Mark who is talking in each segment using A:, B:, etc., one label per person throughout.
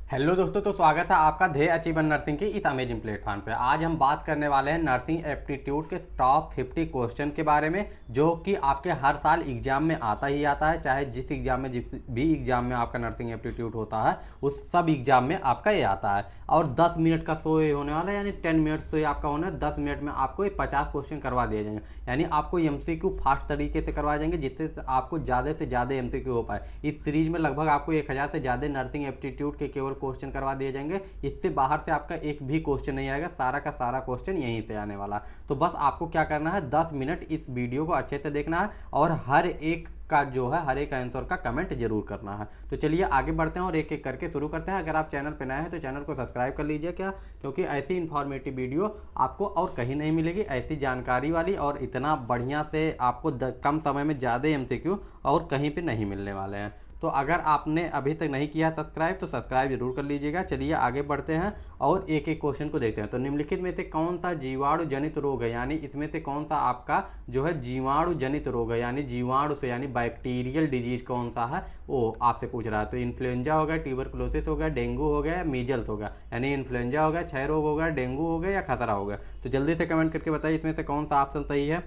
A: Hello दोस्तों, तो स्वागत है आपका ध्येय अचीवर नर्सिंग की इस अमेजिंग प्लेटफॉर्म पे। आज हम बात करने वाले हैं नर्सिंग एप्टीट्यूड के टॉप 50 क्वेश्चन के बारे में, जो कि आपके हर साल एग्जाम में आता ही आता है। चाहे जिस एग्जाम में, जिस भी एग्जाम में आपका नर्सिंग एप्टीट्यूड होता है, उस सब एग्जाम में आपका ये आता है। और 10 मिनट का शो ये होने वाला है, यानी 10 मिनट से आपका होना है। 10 मिनट में आपको ये 50 क्वेश्चन करवा दिए जाएंगे, यानी आपको एमसीक्यू फास्ट तरीके से करवाए जाएंगे, जिससे आपको ज़्यादा से ज़्यादा एमसीक्यू हो पाए। इस सीरीज में लगभग आपको 1000 से ज़्यादा नर्सिंग एप्टीट्यूड के केवल क्वेश्चन करवा दिए जाएंगे। इससे बाहर से आपका एक भी क्वेश्चन नहीं आएगा, सारा का सारा क्वेश्चन यहीं से आने वाला। तो बस आपको क्या करना है, 10 मिनट इस वीडियो को अच्छे से देखना है और हर एक का जो है, हर एक आंसर का कमेंट जरूर करना है। तो चलिए आगे बढ़ते हैं और एक एक करके शुरू करते हैं। अगर आप चैनल पर नए हैं तो चैनल को सब्सक्राइब कर लीजिए, क्या, क्योंकि ऐसी इंफॉर्मेटिव वीडियो आपको और कहीं नहीं मिलेगी, ऐसी जानकारी वाली और इतना बढ़िया से आपको कम समय में ज़्यादा एमसीक्यू और कहीं पे नहीं मिलने वाले हैं। तो अगर आपने अभी तक नहीं किया सब्सक्राइब तो सब्सक्राइब जरूर कर लीजिएगा। चलिए आगे बढ़ते हैं और एक एक क्वेश्चन को देखते हैं। तो निम्नलिखित में से कौन सा जीवाणु जनित रोग है, यानी इसमें से कौन सा आपका जो है जीवाणु जनित रोग है, यानी जीवाणु से, यानी बैक्टीरियल डिजीज कौन सा है, वो आपसे पूछ रहा है। तो इन्फ्लुएंजा हो गया, ट्यूबरकुलोसिस हो गया, डेंगू हो गया, मीजल्स हो गया। यानी इन्फ्लुएंजा हो गया, क्षय रोग हो गया, डेंगू हो गया या खतरा हो गया। तो जल्दी से कमेंट करके बताइए इसमें से कौन सा ऑप्शन सही है।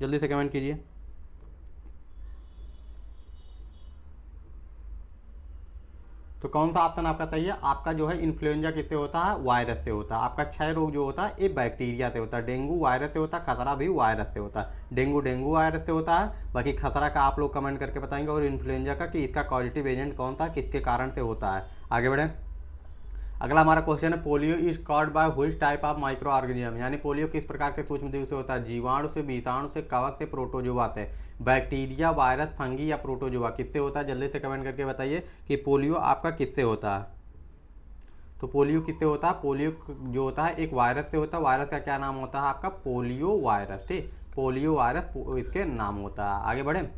A: जल्दी से कमेंट कीजिए। तो कौन सा ऑप्शन आपका सही है। आपका जो है इन्फ्लुएंजा किससे होता है, वायरस से होता है। आपका क्षय रोग जो होता है ये बैक्टीरिया से होता है। डेंगू वायरस से होता है, खसरा भी वायरस से होता है। डेंगू वायरस से होता है, बाकी खसरा का आप लोग कमेंट करके बताएंगे, और इन्फ्लुएंजा का कि इसका कॉजेटिव एजेंट कौन सा, किसके कारण से होता है। आगे बढ़ें। अगला हमारा क्वेश्चन है, polio is called by which type of micro organism, यानी पोलियो किस प्रकार के सूक्ष्मजीव से होता है। जीवाणु से, विषाणु से, कवक से, प्रोटोजोआ से। बैक्टीरिया, वायरस, फंगी या प्रोटोजोआ, किससे होता है। जल्दी से कमेंट करके बताइए कि पोलियो आपका किससे होता है। तो पोलियो किससे होता है, पोलियो जो होता है एक वायरस से होता है। वायरस का क्या नाम होता है आपका, पोलियो वायरस। ठीक, पोलियो वायरस इसके नाम होता है। आगे बढ़े।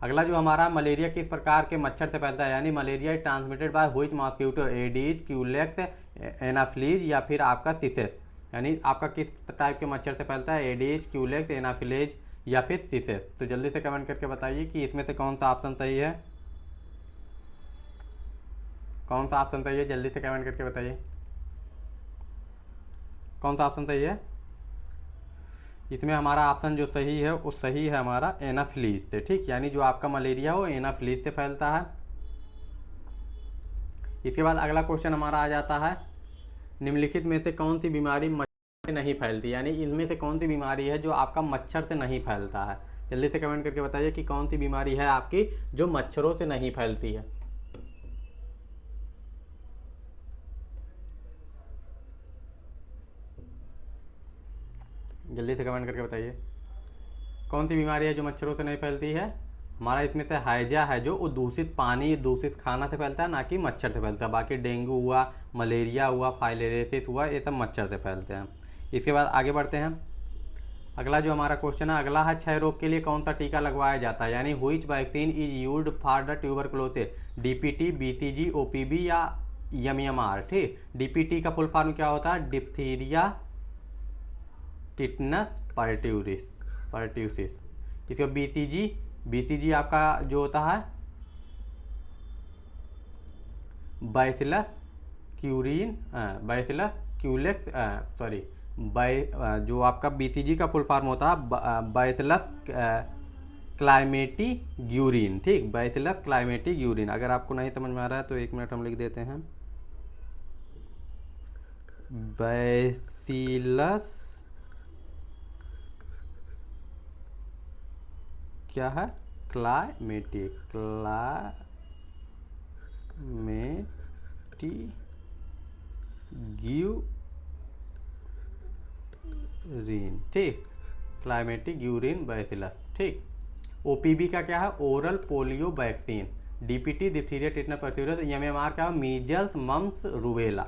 A: अगला जो हमारा, मलेरिया किस प्रकार के मच्छर से फैलता है, यानी malaria transmitted by which mosquito, Aedes, Culex, Anopheles या फिर आपका सिसेस। यानी आपका किस टाइप के मच्छर से फैलता है, एडीज, क्यूलेक्स, एनाफिलेज या फिर सिसेस। तो जल्दी से कमेंट करके बताइए कि इसमें से कौन सा ऑप्शन सही है। कौन सा ऑप्शन सही है, जल्दी से कमेंट करके बताइए कौन सा ऑप्शन सही है। इसमें हमारा ऑप्शन जो सही है वो सही है हमारा एनाफिलीज से। ठीक, यानी जो आपका मलेरिया हो एनाफिलीज से फैलता है। इसके बाद अगला क्वेश्चन हमारा आ जाता है, निम्नलिखित में से कौन सी बीमारी मच्छर से नहीं फैलती, यानी इनमें से कौन सी बीमारी है जो आपका मच्छर से नहीं फैलता है। जल्दी से कमेंट करके बताइए कि कौन सी बीमारी है आपकी जो मच्छरों से नहीं फैलती है। जल्दी से कमेंट करके बताइए कौन सी बीमारी है जो मच्छरों से नहीं फैलती है। हमारा इसमें से हैजा है जो वो दूषित पानी, दूषित खाना से फैलता है, ना कि मच्छर से फैलता है। बाकी डेंगू हुआ, मलेरिया हुआ, फाइलेरियासिस हुआ, ये सब मच्छर से फैलते हैं। इसके बाद आगे बढ़ते हैं। अगला जो हमारा क्वेश्चन है, अगला है क्षय रोग के लिए कौन सा टीका लगवाया जाता है, यानी which vaccine is used for the tuberculosis, DPT, BCG, OPV या एमएमआर। ठीक, डीपीटी का फुल फॉर्म क्या होता है, डिप्थीरिया टिटनस पर्ट्यूसिस। इसका बीसीजी, बीसीजी आपका जो होता है बैसिलस क्यूरिन, बैसिलस क्यूलेक्स, सॉरी, जो आपका बीसीजी का फुल फॉर्म होता है बैसिलस क्लाइमेटी ग्यूरिन। ठीक, बैसिलस क्लाइमेटी ग्यूरिन। अगर आपको नहीं समझ में आ रहा है तो 1 मिनट हम लिख देते हैं, बैसिलस क्या है, क्लाइमेटी ग्यूरिन। ठीक, क्लाइमेटिक यूरिन बैसिलस। ठीक, ओपीबी का क्या है, oral polio vaccine. DPT, diphtheria tetanus pertussis. MMR का मीजल्स, मम्स, रूबेला।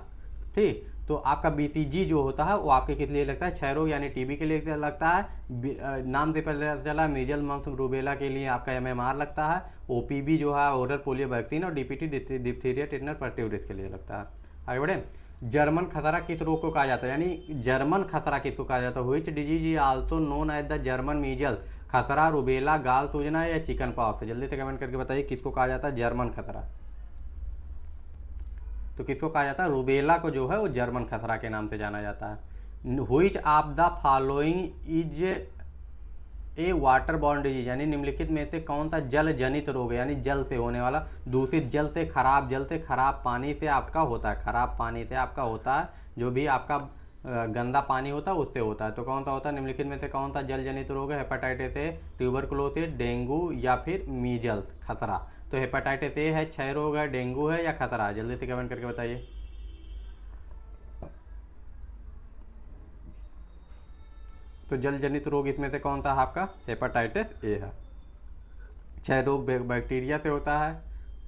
A: ठीक, तो आपका बीसीजी जो होता है वो आपके किस लिए लगता है, क्षय रोग यानी टीबी के लिए लगता है। नाम से पहले चला, मीजल, मम्स, रूबेला के लिए आपका एमएमआर लगता है। ओपीबी जो है ओरल पोलियो वैक्सीन, और डीपीटी डिप्थीरिया टिटनस पर्ट्यूसिस के लिए लगता है। आगे बढ़े। जर्मन खसरा किस रोग को कहा जाता है, यानी जर्मन खसरा किसको कहा जाता है, which disease is also known as the German measles, खसरा, रूबेला, गाल सूजना या चिकन पॉक्स। जल्दी से कमेंट करके बताइए किसको कहा जाता है जर्मन खसरा। तो किसको कहा जाता है? रूबेला को जो है वो जर्मन खसरा के नाम से जाना जाता है। Which of the following is a water borne disease, यानी निम्नलिखित में से कौन सा जल जनित रोग है, यानी जल से होने वाला, दूषित जल से, खराब पानी से आपका होता है, खराब पानी से आपका होता है, जो भी आपका गंदा पानी होता है उससे होता है। तो कौन सा होता है? निम्नलिखित में से कौन सा जल जनित रोग है? हेपेटाइटिस ए, ट्यूबरकुलोसिस, डेंगू या फिर मीजल्स, खसरा। तो हेपेटाइटिस ए है, क्षय रोग है, डेंगू है या खसरा है? जल्दी से कमेंट करके बताइए। तो जल जनित रोग इसमें से कौन सा है आपका? हेपेटाइटिस ए है। क्षय रोग बैक्टीरिया से होता है,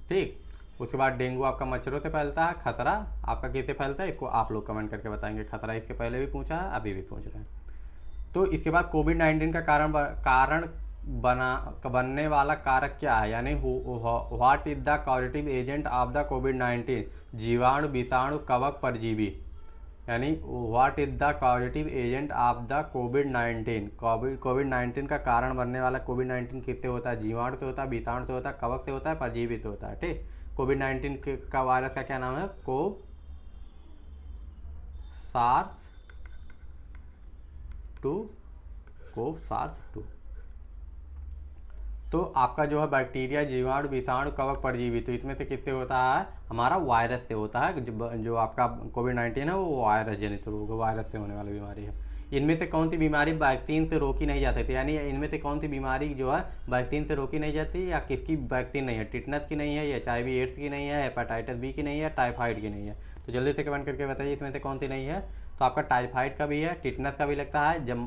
A: ठीक। उसके बाद डेंगू आपका मच्छरों से फैलता है, खसरा आपका किससे फैलता है? इसको आप लोग कमेंट करके बताएंगे। खसरा इसके पहले भी पूछा है, अभी भी पूछ रहे हैं। तो इसके बाद कोविड-19 का कारण बनने वाला कारक क्या है, यानी what is the causative agent of the कोविड-19? जीवाणु, विषाणु, कवक, परजीवी, यानी what is the causative agent of the कोविड-19? कोविड-19 का कारण बनने वाला कोविड-19 किससे होता है? जीवाणु से होता है, विषाणु से होता है, कवक से होता है, परजीवी से होता है, ठीक। कोविड-19 का वायरस का क्या नाम है? सार्स-2। तो आपका जो है बैक्टीरिया, जीवाणु, विषाणु, कवक, परजीवी, तो इसमें से किससे होता है? हमारा वायरस से होता है। जो आपका कोविड-19 है वो वायरस जनित रोग, वायरस से होने वाली बीमारी है। इनमें से कौन सी बीमारी वैक्सीन से रोकी नहीं जा सकती, यानी इनमें से कौन सी बीमारी जो है वैक्सीन से रोकी नहीं जाती, या किसकी वैक्सीन नहीं है? टिटनस की नहीं है, HIV एड्स की नहीं है, हेपेटाइटिस बी की नहीं है, टाइफाइड की नहीं है? तो जल्दी से कमेंट करके बताइए इसमें से कौन सी नहीं है। तो आपका टाइफाइड का भी है, टिटनस का भी लगता है, जब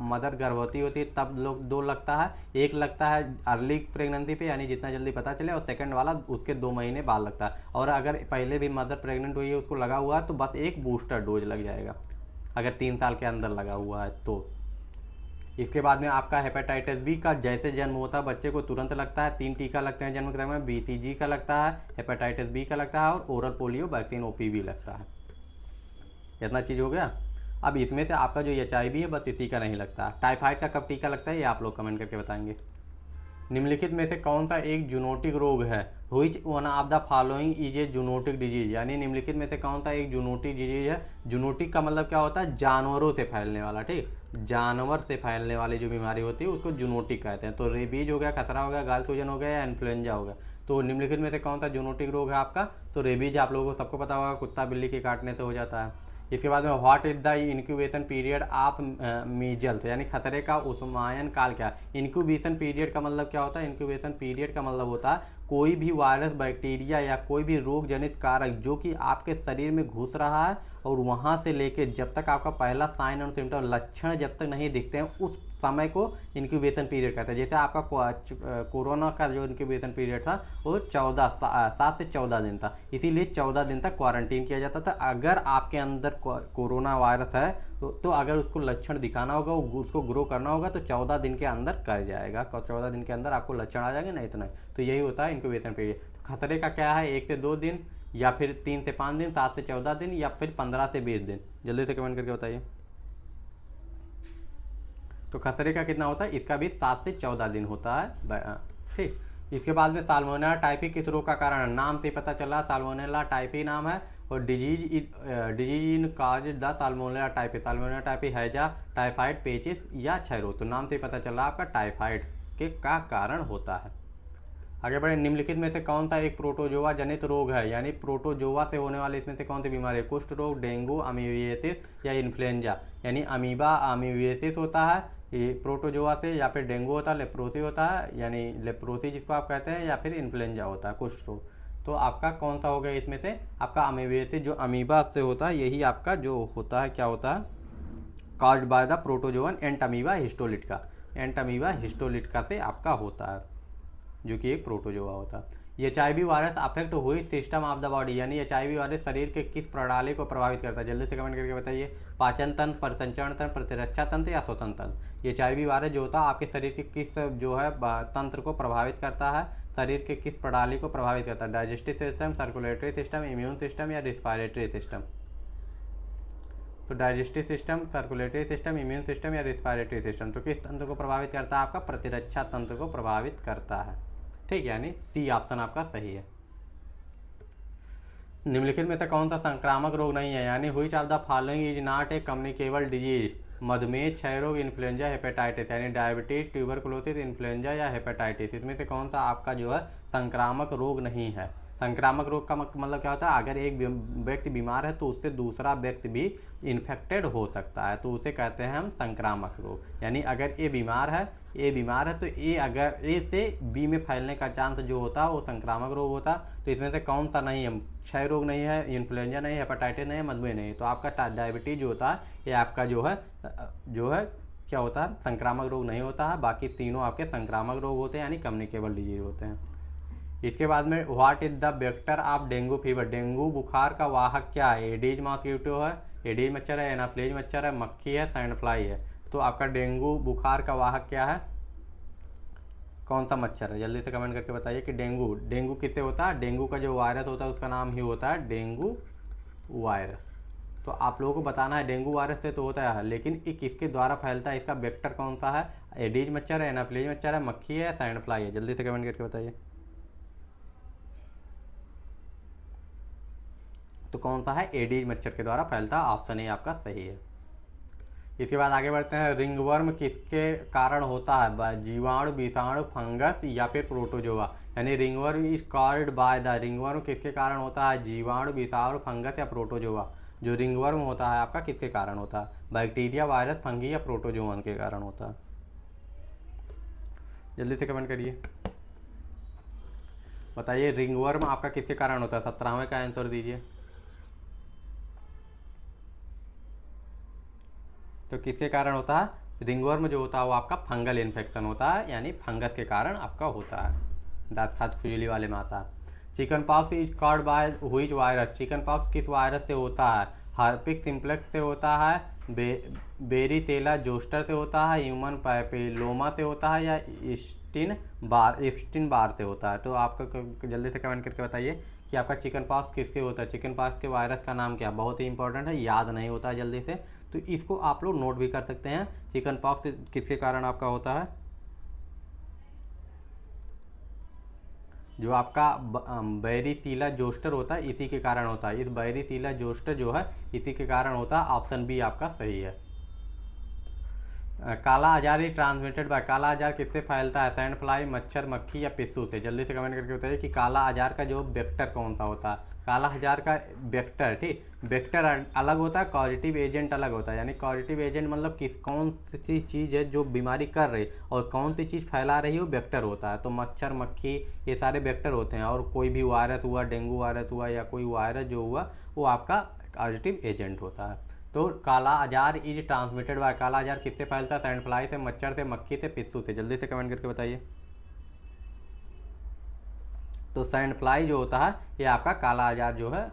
A: मदर गर्भवती होती है तब लोग 2 लगता है, एक लगता है अर्ली प्रेगनेंसी पे, यानी जितना जल्दी पता चले, और सेकंड वाला उसके 2 महीने बाद लगता है। और अगर पहले भी मदर प्रेग्नेंट हुई है, उसको लगा हुआ है, तो बस एक बूस्टर डोज लग जाएगा, अगर 3 साल के अंदर लगा हुआ है तो। इसके बाद में आपका हेपेटाइटिस बी का जैसे जन्म होता है बच्चे को तुरंत लगता है। 3 टीका लगते हैं जन्म के समय, BCG का लगता है, हेपेटाइटिस बी का लगता है, और ओरल पोलियो वैक्सीन OPV लगता है। इतना चीज़ हो गया। अब इसमें से आपका जो HIV है बस इसी का नहीं लगता। टाइफाइड का कब टीका लगता है ये आप लोग कमेंट करके बताएंगे। निम्नलिखित में से कौन सा एक जूनोटिक रोग है? Which one of the following is a zoonotic disease, यानी निम्नलिखित में से कौन सा एक जूनोटिक डिजीज है? जूनोटिक का मतलब क्या होता है? जानवरों से फैलने वाला, ठीक। जानवर से फैलने वाली जो बीमारी होती है उसको जूनोटिक कहते हैं। तो रेबीज हो गया, खसरा हो गया, गाल सूजन हो गया, या इन्फ्लुएंजा हो गया। तो निम्नलिखित में से कौन सा जूनोटिक रोग है आपका? तो रेबीज आप लोगों को सबको पता होगा, कुत्ता बिल्ली के काटने से हो जाता है। इसके बाद में what is the incubation period of measles, यानी खतरे का उष्मायन काल क्या है? इंक्यूबेशन पीरियड का मतलब क्या होता है? इंक्यूबेशन पीरियड का मतलब होता है कोई भी वायरस, बैक्टीरिया या कोई भी रोग जनित कारक जो कि आपके शरीर में घुस रहा है, और वहाँ से लेके जब तक आपका पहला साइन और सिम्टम, लक्षण जब तक नहीं दिखते हैं, उस समय को इंक्यूबेशन पीरियड कहते हैं। जैसे आपका कोरोना का जो इंक्यूबेशन पीरियड था वो 7 से 14 दिन था, इसीलिए 14 दिन तक क्वारंटीन किया जाता था। अगर आपके अंदर कोरोना वायरस है तो अगर उसको लक्षण दिखाना होगा, उसको ग्रो करना होगा, तो 14 दिन के अंदर कर जाएगा। 14 दिन के अंदर आपको लक्षण आ जाएंगे, नहीं तो नहीं। तो यही होता है इंक्यूबेशन पीरियड। खतरे का क्या है? 1 से 2 दिन, या फिर 3 से 5 दिन, 7 से 14 दिन, या फिर 15 से 20 दिन। जल्दी से कमेंट करके बताइए। तो खसरे का कितना होता है? इसका भी 7 से 14 दिन होता है, ठीक। इसके बाद में साल्मोनेला टाइफी किस रोग का कारण है? नाम से पता चला, साल्मोनेला टाइफी नाम है, और disease in cause the salmonella typhi. Salmonella typhi हैजा, टाइफाइड, पेचिस या क्षय रोग। तो नाम से पता चला आपका टाइफाइड के का कारण होता है। आगे बढ़े। निम्नलिखित में से कौन सा एक प्रोटोजोआ जनित रोग है, यानी प्रोटोजोआ से होने वाले इसमें से कौन सी बीमारी है? कुष्ठ रोग, डेंगू, अमीबियासिस या इन्फ्लुएंजा। यानी अमीबियासिस होता है ये प्रोटोजोआ से, या फिर डेंगू होता है, लेप्रोसी होता है, यानी लेप्रोसी जिसको आप कहते हैं, या फिर इन्फ्लुएंजा होता है, कुष्ठ रोग। तो आपका कौन सा हो गया इसमें से? आपका अमीबियासिस जो अमीबा से होता है, यही आपका जो होता है, क्या होता है? Caused by the protozoan Entamoeba histolytica. Entamoeba histolytica से आपका होता है, जो कि एक प्रोटोजोआ होता है। HIV वायरस अफेक्ट हुई सिस्टम ऑफ द बॉडी, यानी HIV वायरस शरीर के किस प्रणाली को प्रभावित करता है? जल्दी से कमेंट करके बताइए। पाचन तंत्र, परिसंचरण तंत्र, प्रतिरक्षा तंत्र या श्वसन तंत्र। HIV वायरस जो होता है आपके शरीर के किस जो है तंत्र को प्रभावित करता है? शरीर के किस प्रणाली को प्रभावित करता है? Digestive system, circulatory system, immune system या रिस्पायरेटरी सिस्टम। तो digestive system, circulatory system, immune system या रिस्पायरेटरी सिस्टम। तो किस तंत्र को प्रभावित करता है? आपका प्रतिरक्षा तंत्र को प्रभावित करता है, ठीक। यानी C ऑप्शन आपका सही है। निम्नलिखित में से कौन सा संक्रामक रोग नहीं है, यानी हुई of the following is not a communicable disease. मधुमेह, क्षय रोग, इन्फ्लुएंजा, हेपेटाइटिस, यानी डायबिटीज, ट्यूबरकुलोसिस, इन्फ्लुएंजा या हेपेटाइटिस, इसमें से कौन सा आपका जो है संक्रामक रोग नहीं है। संक्रामक रोग का मतलब क्या होता है, अगर एक व्यक्ति बीमार है तो उससे दूसरा व्यक्ति भी इन्फेक्टेड हो सकता है, तो उसे कहते हैं हम संक्रामक रोग। यानी अगर ए बीमार है तो ए अगर ए से बी में फैलने का चांस जो होता है वो संक्रामक रोग होता है। तो इसमें से कौन सा नहीं है, क्षय रोग नहीं है, इन्फ्लुएंजा नहीं है, हेपेटाइटिस नहीं है, मधुमेह नहीं है। तो आपका डायबिटीज जो होता है ये आपका जो है क्या होता है, संक्रामक रोग नहीं होता है। बाकी तीनों आपके संक्रामक रोग होते हैं, यानी कम्युनिकेबल डिजीज होते हैं। इसके बाद में what is the vector of dengue fever, dengue बुखार का वाहक क्या है। एडीज मॉस्किटो है, एडीज मच्छर है, एनाफ्लेज मच्छर है, मक्खी है, सैंड फ्लाई है। तो आपका डेंगू बुखार का वाहक क्या है, कौन सा मच्छर है, जल्दी से कमेंट करके बताइए कि डेंगू किससे होता है। डेंगू का जो वायरस होता है उसका नाम ही होता है डेंगू वायरस। तो आप लोगों को बताना है डेंगू वायरस से तो होता है, लेकिन ये किसके द्वारा फैलता है, इसका वेक्टर कौन सा है। एडीज मच्छर है, एनाफ्लेज मच्छर है, मक्खी है, सैंड फ्लाई है। जल्दी से कमेंट करके बताइए। तो कौन सा है, एडीज मच्छर के द्वारा फैलता है, ऑप्शन ए आपका सही है। इसके बाद आगे बढ़ते हैं, रिंगवर्म किसके कारण होता है, जीवाणु, विषाणु, फंगस या फिर प्रोटोजोआ। यानी ringworm is called by the, ringworm किसके कारण होता है, जीवाणु, विषाणु, फंगस या प्रोटोजोआ। जो रिंगवर्म होता है आपका किसके कारण होता है, बैक्टीरिया, वायरस, फंगी या प्रोटोजोअन के कारण होता है। जल्दी से कमेंट करिए, बताइए रिंगवर्म आपका किसके कारण होता है, 17वें का आंसर दीजिए। तो किसके कारण होता है, रिंगवर्म जो होता है वो आपका फंगल इन्फेक्शन होता है, यानी फंगस के कारण आपका होता है, दांत खाद खुजली वाले में आता है। Chicken pox is called by which virus, chicken pox किस वायरस से होता है, हार्पिक सिम्प्लेक्स से होता है, बेरीसेला जोस्टर से होता है, ह्यूमन पैपिलोमा से होता है या इप्स्टीन बार से होता है। तो आपका जल्दी से कमेंट करके बताइए कि आपका चिकन पॉक्स किसके होता है। चिकन पॉक्स के वायरस का नाम क्या, बहुत ही इंपॉर्टेंट है, याद नहीं होता है जल्दी से, तो इसको आप लोग नोट भी कर सकते हैं। चिकन पॉक्स किसके कारण आपका होता है, जो आपका बैरीसीला जोस्टर होता है इसी के कारण होता है। इस बैरीसीला जोस्टर जो है इसी के कारण होता है, ऑप्शन बी आपका सही है। काला आजार ही ट्रांसमिटेड बाय, काला आजार किससे फैलता है, सैंड फ्लाई, मच्छर, मक्खी या पिस्सू से। जल्दी से कमेंट करके बताइए कि काला आजार का जो वेक्टर कौन सा होता है। काला आजार का वेक्टर, ठीक, वेक्टर अलग होता है, कॉजेटिव एजेंट अलग होता है। यानी कॉजेटिव एजेंट मतलब कौन सी चीज़ है जो बीमारी कर रही और कौन सी चीज़ फैला रही है वो वेक्टर होता है। तो मच्छर, मक्खी ये सारे वेक्टर होते हैं, और कोई भी वायरस हुआ, डेंगू वायरस हुआ या कोई वायरस जो हुआ वो आपका कॉजेटिव एजेंट होता है। तो काला आजार इज ट्रांसमिटेड बाय, काला आजार किससे फैलता है, सैंड फ्लाई से, मच्छर से, मक्खी से, पिस्सू से। जल्दी से कमेंट करके बताइए। तो सैंड फ्लाई जो होता है ये आपका काला आजार जो है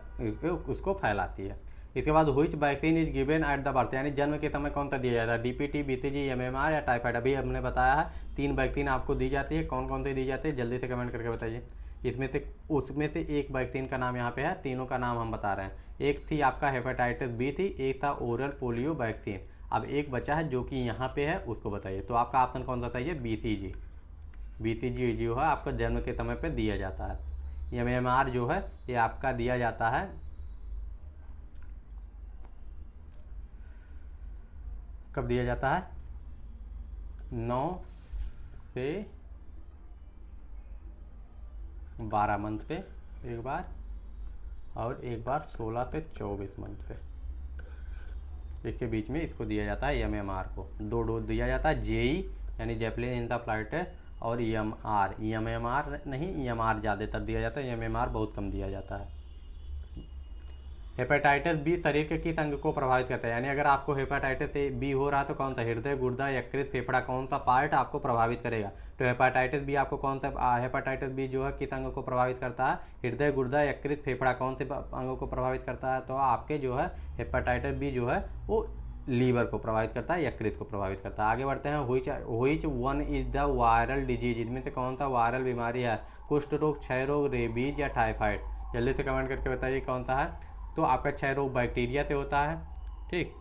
A: उसको फैलाती है। इसके बाद which vaccine is given at the birth, यानी जन्म के समय कौन सा दिया जाता है, डीपीटी, बीसीजी, एमएमआर या टाइफाइड। अभी हमने बताया है 3 वैक्सीन आपको दी जाती है, कौन कौन सी दी जाती है, जल्दी से कमेंट करके बताइए। उसमें से एक वैक्सीन का नाम यहाँ पे है, तीनों का नाम हम बता रहे हैं। एक थी आपका हेपेटाइटिस बी थी, एक था ओरल पोलियो वैक्सीन। अब एक बचा है जो कि यहाँ पे है, उसको बताइए। तो आपका ऑप्शन कौन सा सही है, बीसीजी। बीसीजी जो है आपको जन्म के समय पे दिया जाता है। एमएमआर जो है ये आपका दिया जाता है कब दिया जाता है, 9 से 12 मंथ पे एक बार, और एक बार 16 से 24 मंथ पे, इसके बीच में इसको दिया जाता है एमएमआर को। 2 डोज दिया जाता है, जेई यानी जेपलिन इंसेफेलाइटिस और एमआर, एमएमआर नहीं, एमआर ज़्यादातर दिया जाता है, एमएमआर बहुत कम दिया जाता है। हेपेटाइटिस बी शरीर के किस अंग को प्रभावित करता है, यानी अगर आपको हेपेटाइटिस बी हो रहा है तो कौन सा, हृदय, गुर्दा, यकृत, फेफड़ा, कौन सा पार्ट आपको प्रभावित करेगा। तो हेपेटाइटिस बी आपको कौन सा, हेपेटाइटिस बी जो है किस अंग को प्रभावित करता है, हृदय, गुर्दा, यकृत, फेफड़ा, कौन से अंगों को प्रभावित करता है। तो आपके जो है हेपेटाइटिस बी जो है वो लीवर को प्रभावित करता है, यकृत को प्रभावित करता है। आगे बढ़ते हैं, which one is the viral disease, इनमें से कौन सा वायरल बीमारी है, कुष्ठ रोग, क्षय रोग, रेबीज या टाइफाइड। जल्दी से कमेंट करके बताइए कौन सा है। तो आपका क्षय रोग बैक्टीरिया से होता है, ठीक,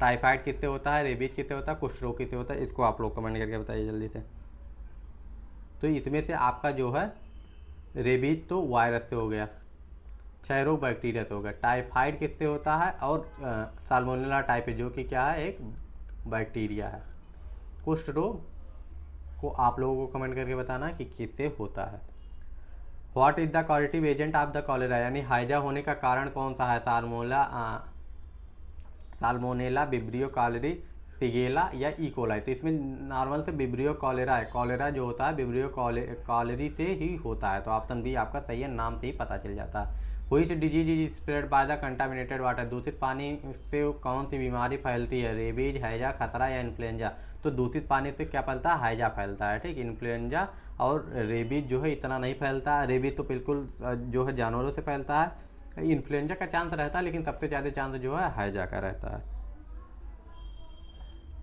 A: टाइफाइड किससे होता है, रेबीज किससे होता है, कुष्ठ रोग किससे होता है, इसको आप लोग कमेंट करके बताइए जल्दी से। तो इसमें से आपका जो है रेबीज तो वायरस से हो गया, क्षय रोग बैक्टीरिया से होगा। टाइफाइड किससे होता है, और साल्मोनेला टाइफी जो कि क्या है, एक बैक्टीरिया है। कुष्ठ रोग को आप लोगों को कमेंट करके बताना कि किससे होता है। What is the causative agent of the cholera, यानी हैजा होने का कारण कौन सा है, साल्मोनेला, विब्रियो कॉलेरी, सिगेला या इकोलाई। तो इसमें नॉर्मल से विब्रियो कॉलेरा है। कॉलेरा जो होता है विब्रियो कॉलेरी से ही होता है। तो ऑप्शन बी आपका सही है, नाम से ही पता चल जाता है। Which disease is spread by the contaminated water, दूषित पानी से कौन सी बीमारी फैलती है, रेबीज, हैजा, खतरा या इन्फ्लुएंजा। तो दूषित पानी से क्या फैलता है, हैजा फैलता है, ठीक। इन्फ्लुएंजा और रेबीज जो है इतना नहीं फैलता। रेबीज तो बिल्कुल जो है जानवरों से फैलता है। इन्फ्लुएंजा का चांस रहता है, लेकिन सबसे ज़्यादा चांस जो है हैजा का रहता है।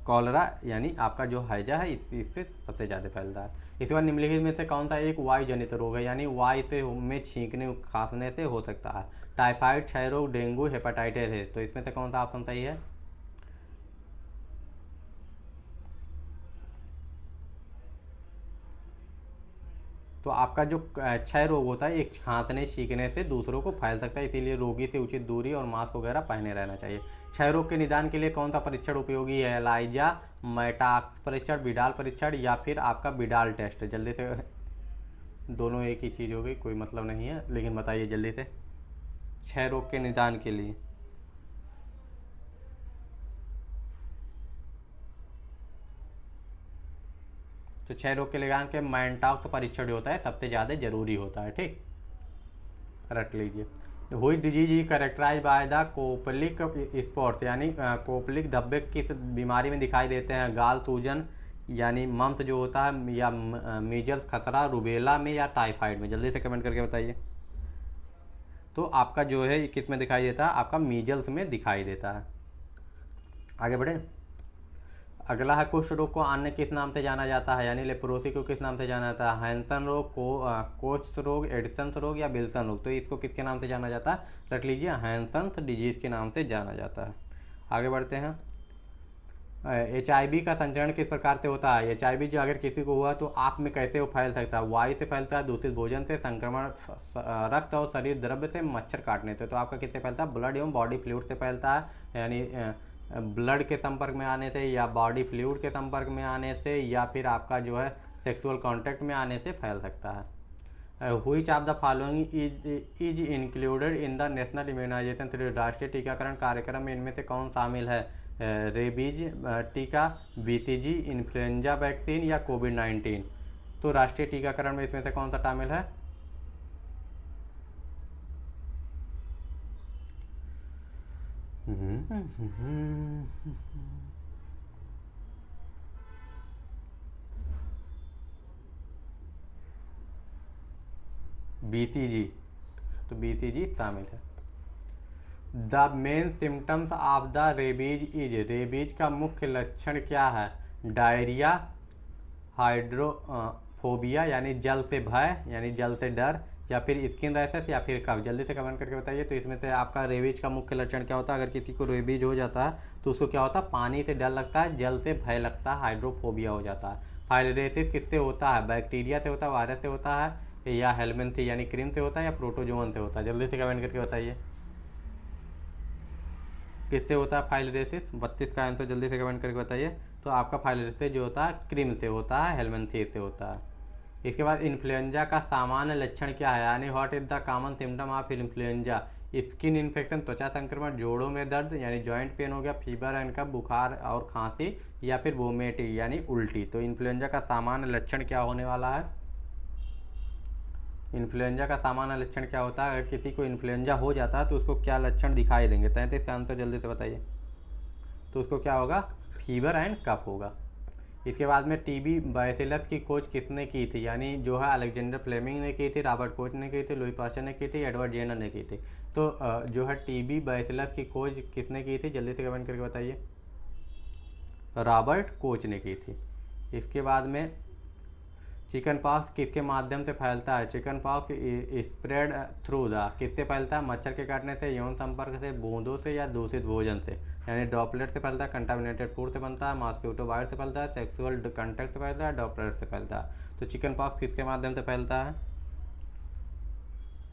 A: कॉलरा यानी आपका जो हैजा है इससे सबसे ज़्यादा फैलता है। इसके बाद निम्नलिखित में से कौन सा एक वायु जनित रोग है, यानी वायु से में छींकने खांसने से हो सकता है। टाइफाइड, क्षय रोग, डेंगू, हेपेटाइटिस है। तो इसमें से कौन सा ऑप्शन सही है। तो आपका जो क्षय रोग होता है एक खांसने छींकने से दूसरों को फैल सकता है, इसीलिए रोगी से उचित दूरी और मास्क वगैरह पहने रहना चाहिए। क्षय रोग के निदान के लिए कौन सा परीक्षण उपयोगी है, एलाइजा, मेटाक्स परीक्षण, बिडाल परीक्षण या फिर आपका बिडाल टेस्ट। जल्दी से, दोनों एक ही चीज़ हो गई, कोई मतलब नहीं है, लेकिन बताइए जल्दी से। क्षय रोग के निदान के लिए तो क्षय रोग के निदान के मैंटॉक्स परीक्षण जो होता है सबसे ज़्यादा जरूरी होता है, ठीक, रट लीजिए। हुई डिजीज ही characterize by the Koplik spots, यानी कोपलिक धब्बे किस बीमारी में दिखाई देते हैं, गाल सूजन यानी मम्स जो होता है, या मीजल्स, खसरा, रुबेला में या टाइफाइड में। जल्दी से कमेंट करके बताइए। तो आपका जो है किस में दिखाई देता है, आपका मीजल्स में दिखाई देता है। आगे बढ़े। अगला है कुष्ठ रोग को अन्य किस नाम से जाना जाता है, यानी लेप्रोसी को किस नाम से जाना जाता है, हैंसन रोग, कोच रोग, एडिसन्स रोग या विल्सन रोग। तो इसको किसके नाम से जाना जाता है, रख लीजिए, हैंसन्स डिजीज के नाम से जाना जाता है। आगे बढ़ते हैं। HIV का संचरण किस प्रकार से होता है, HIV जो अगर किसी को हुआ तो आप में कैसे वो फैल सकता है, वायु से फैलता है, दूषित भोजन से, संक्रमण रक्त और शरीर द्रव्य से, मच्छर काटने से। तो आपका किससे फैलता है, ब्लड एवं बॉडी फ्लूइड से फैलता है, यानी ब्लड के संपर्क में आने से या बॉडी फ्लूइड के संपर्क में आने से या फिर आपका जो है सेक्सुअल कांटेक्ट में आने से फैल सकता है। Which of the following is included in the national immunization three, राष्ट्रीय टीकाकरण कार्यक्रम में इनमें से कौन शामिल है, रेबीज टीका, BCG, इन्फ्लुएंजा वैक्सीन या कोविड-19। तो राष्ट्रीय टीकाकरण में इसमें से कौन सा शामिल है, BCG। तो BCG शामिल है। The main symptoms of the rabies is, rabies का मुख्य लक्षण क्या है, डायरिया, हाइड्रोफोबिया यानी जल से भय यानी जल से डर, या फिर स्किन रैशेस या फिर कफ। जल्दी से कमेंट करके बताइए। तो इसमें से आपका रेबीज का मुख्य लक्षण क्या होता है, अगर किसी को रेबीज हो जाता है तो उसको क्या होता है, पानी से डर लगता है, जल से भय लगता है, हाइड्रोफोबिया हो जाता है। फाइलेरियासिस किससे होता है, बैक्टीरिया से होता है, वायरस से होता है या हेलमेंथी यानी क्रीम से होता है या प्रोटोजोवन से होता है। जल्दी से कमेंट करके बताइए किससे होता है फाइलेरियासिस। 32 का आंसर जल्दी से कमेंट करके बताइए। तो आपका फाइलेरियासिस जो होता है क्रीम से होता है, हेलमेंथी से होता है। इसके बाद इन्फ्लुएंजा का सामान्य लक्षण क्या है, यानी what is the common symptom of influenza, skin infection, त्वचा संक्रमण, जोड़ों में दर्द यानी जॉइंट पेन हो गया, फीवर एंड कफ, बुखार और खांसी या फिर वोमिटिंग यानी उल्टी। तो इन्फ्लुएंजा का सामान्य लक्षण क्या होने वाला है, इन्फ्लुएंजा का सामान्य लक्षण क्या होता है, अगर किसी को इन्फ्लुएंजा हो जाता है तो उसको क्या लक्षण दिखाई देंगे। 33 का आंसर जल्दी से बताइए। तो उसको क्या होगा, फीवर एंड कफ होगा। इसके बाद में TB बैसिलस की खोज किसने की थी, यानी जो है अलेक्जेंडर फ्लेमिंग ने की थी, रॉबर्ट कोच ने की थी, लुई पास्चर ने की थी, एडवर्ड जेनर ने की थी। तो जो है TB बैसिलस की खोज किसने की थी, जल्दी से कमेंट करके बताइए। रॉबर्ट कोच ने की थी। इसके बाद में चिकन पॉक्स किसके माध्यम से फैलता है, chicken pox spread through the, किससे फैलता है, मच्छर के काटने से, यौन संपर्क से, बूंदों से या दूषित भोजन से, यानी ड्रॉपलेट से फैलता है, कंटामिनेटेड फूड से बनता है, मॉस्किटो बाइट से फैलता है, सेक्सुअल कॉन्टैक्ट से फैलता है, ड्रॉपलेट से फैलता है। तो चिकन पॉक्स किसके माध्यम से फैलता है,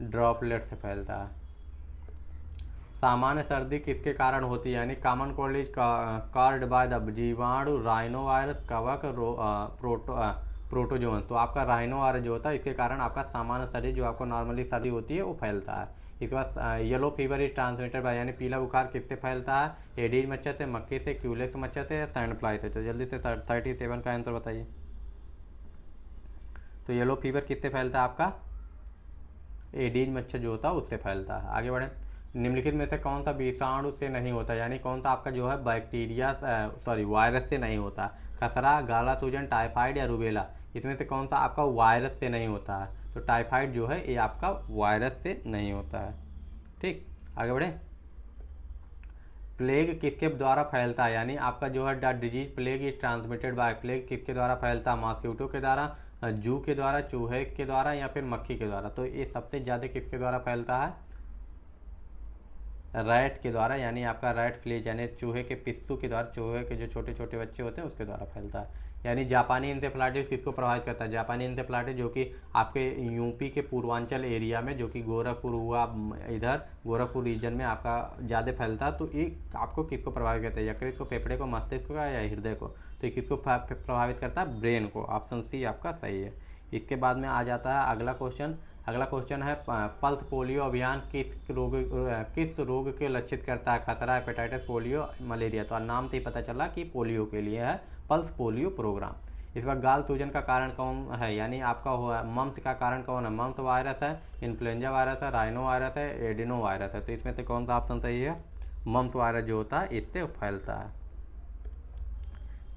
A: ड्रॉपलेट से फैलता है। सामान्य सर्दी किसके कारण होती है, यानी common cold is called by the जीवाणु, राइनो वायरस, कवक, प्रोटोजोन। तो आपका राइनो वायरस जो होता है इसके कारण आपका सामान्य सर्दी जो आपको नॉर्मली सर्दी होती है वो फैलता है। इसके बाद yellow fever is transmitted by, यानी पीला बुखार किससे फैलता है, एडीज मच्छर से, मक्खी से, क्यूलेक्स मच्छर से या सैंड फ्लाई से। तो जल्दी से 37 का आंसर बताइए। तो येलो फीवर किससे फैलता है आपका, एडीज मच्छर जो होता है उससे फैलता है। आगे बढ़े, निम्नलिखित में से कौन सा विषाणु से नहीं होता, यानी कौन सा आपका जो है बैक्टीरिया वायरस से नहीं होता, खसरा, गाला सूजन, टाइफाइड या रूबेला। इसमें से कौन सा आपका वायरस से नहीं होता है, तो टाइफाइड जो है ये आपका वायरस से नहीं होता है। ठीक, आगे बढ़े, प्लेग किसके द्वारा फैलता है, यानी आपका जो है the disease plague is transmitted by, plague किसके द्वारा फैलता है, मॉस्किटो के द्वारा, जू के द्वारा, चूहे के द्वारा या फिर मक्खी के द्वारा। तो ये सबसे ज़्यादा किसके द्वारा फैलता है, रैट के द्वारा, यानी आपका रैट फ्लीज यानी चूहे के पिस्सू के द्वारा, चूहे के जो छोटे छोटे बच्चे होते हैं उसके द्वारा फैलता है। यानी जापानी इंसेफ्लाइटिस किसको प्रभावित करता है, जापानी इंसेफ्लाइटिस जो कि आपके यूपी के पूर्वांचल एरिया में, जो कि गोरखपुर हुआ, इधर गोरखपुर रीजन में आपका ज़्यादा फैलता है। तो ये आपको किसको प्रभावित करता है, यकृत को, फेफड़े को, मस्तिष्क को या हृदय को। तो ये किसको प्रभावित करता है, ब्रेन को। ऑप्शन सी आपका सही है। इसके बाद में आ जाता है अगला क्वेश्चन। अगला क्वेश्चन है पल्स पोलियो अभियान किस रोग के लक्षित करता है, खसरा, हेपेटाइटिस, पोलियो, मलेरिया। तो नाम से ही पता चला कि पोलियो के लिए है पल्स पोलियो प्रोग्राम। इस बार गाल सूजन का कारण कौन है, यानी आपका हुआ मम्स का कारण कौन है, मम्स वायरस है, इन्फ्लुएंजा वायरस है, राइनो वायरस है, एडिनो वायरस है। तो इसमें से कौन सा ऑप्शन सही है, मम्स वायरस जो होता है इससे फैलता है।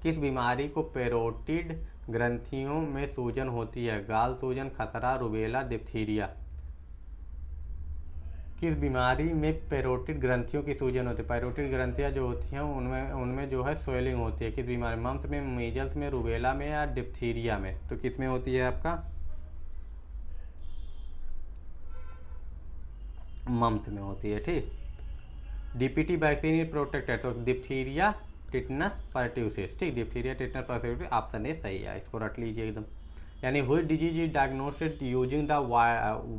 A: किस बीमारी को पेरोटिड ग्रंथियों में सूजन होती है, गाल सूजन, खसरा, रूबेला, डिप्थीरिया। किस बीमारी में पेरोटिड ग्रंथियों की सूजन होती है, पेरोटिड ग्रंथियां जो होती हैं उनमें उनमें जो है स्वेलिंग होती है। किस बीमारी, मम्स में, मीजल्स में, रूबेला में या डिप्थीरिया में। तो किस में होती है आपका, मम्स में होती है। ठीक, डीपीटी वैक्सीन इज प्रोटेक्टेड, तो डिप्थीरिया, टिटनस, पर्ट्यूसिस। ठीक, diphtheria, tetanus, pertussis option A सही है, इसको रट लीजिए एकदम। यानी हुई disease is diagnosed using the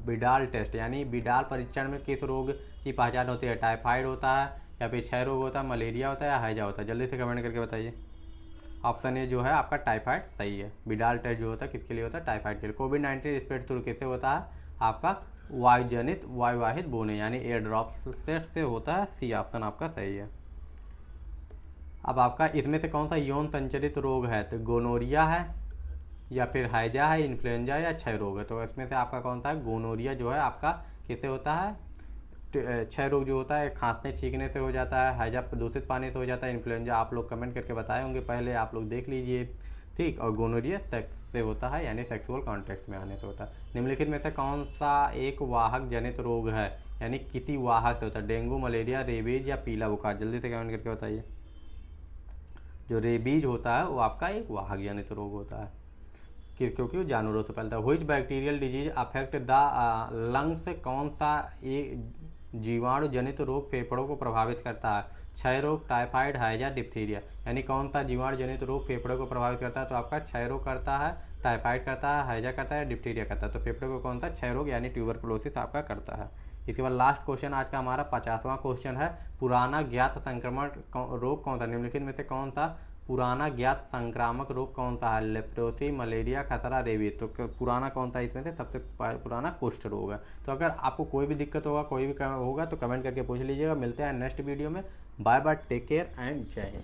A: Widal test, यानी बिडाल परीक्षण में किस रोग की पहचान होती है, टाइफाइड होता है या फिर क्षय रोग होता है, मलेरिया होता है या हैजा होता है। जल्दी से कमेंट करके बताइए। ऑप्शन ए जो है आपका टाइफाइड सही है। बिडाल टेस्ट जो होता है किसके लिए होता है, टाइफाइड के लिए। कोविड-19 स्प्रेड थ्रू किससे होता है, आपका वायुजनित वायुवाहित बूंदें यानी एयर ड्रॉप्स से होता है। सी ऑप्शन आपका सही है। अब आपका इसमें से कौन सा यौन संचरित रोग है, तो गोनोरिया है या फिर हैजा है, इन्फ्लुएंजा या क्षय रोग है। तो इसमें से आपका कौन सा है, गोनोरिया जो है आपका किससे होता है, क्षय रोग जो होता है खांसने छींकने से हो जाता है, हैजा दूषित पानी से हो जाता है, इन्फ्लुएंजा आप लोग कमेंट करके बताए होंगे पहले, आप लोग देख लीजिए। ठीक, और गोनोरिया सेक्स से होता है यानी सेक्सुअल कॉन्टैक्ट में आने से होता है। निम्नलिखित में से कौन सा एक वाहक जनित रोग है, यानी किसी वाहक से होता है, डेंगू, मलेरिया, रेबीज या पीला बुखार। जल्दी से कमेंट करके बताइए। जो रेबीज होता है वो आपका एक वाहक जनित रोग होता है, क्योंकि वो जानवरों से फैलता है। Which bacterial disease affect the lungs, कौन सा एक जीवाणु जनित रोग फेफड़ों को प्रभावित करता है, क्षय रोग, टाइफाइड, हैजा, डिप्थीरिया। यानी कौन सा जीवाणु जनित रोग फेफड़ों को प्रभावित करता है, तो आपका क्षय रोग करता है, टाइफाइड करता है, हैजा करता है, डिप्थीरिया करता है। तो फेफड़ों को कौन सा, क्षय रोग यानी ट्यूबरकुलोसिस आपका करता है। इसके बाद लास्ट क्वेश्चन आज का हमारा 50वां क्वेश्चन है, पुराना ज्ञात संक्रमण रोग कौन सा, निम्नलिखित में से कौन सा पुराना ज्ञात संक्रामक रोग कौन सा है, लेप्रोसी, मलेरिया, खसरा, रेबीज। तो पुराना कौन सा है इसमें से, सबसे पुराना कुष्ठ रोग है। तो अगर आपको कोई भी दिक्कत होगा, कोई भी होगा तो कमेंट करके पूछ लीजिएगा। मिलते हैं नेक्स्ट वीडियो में। Bye bye, take care and Jai Hind.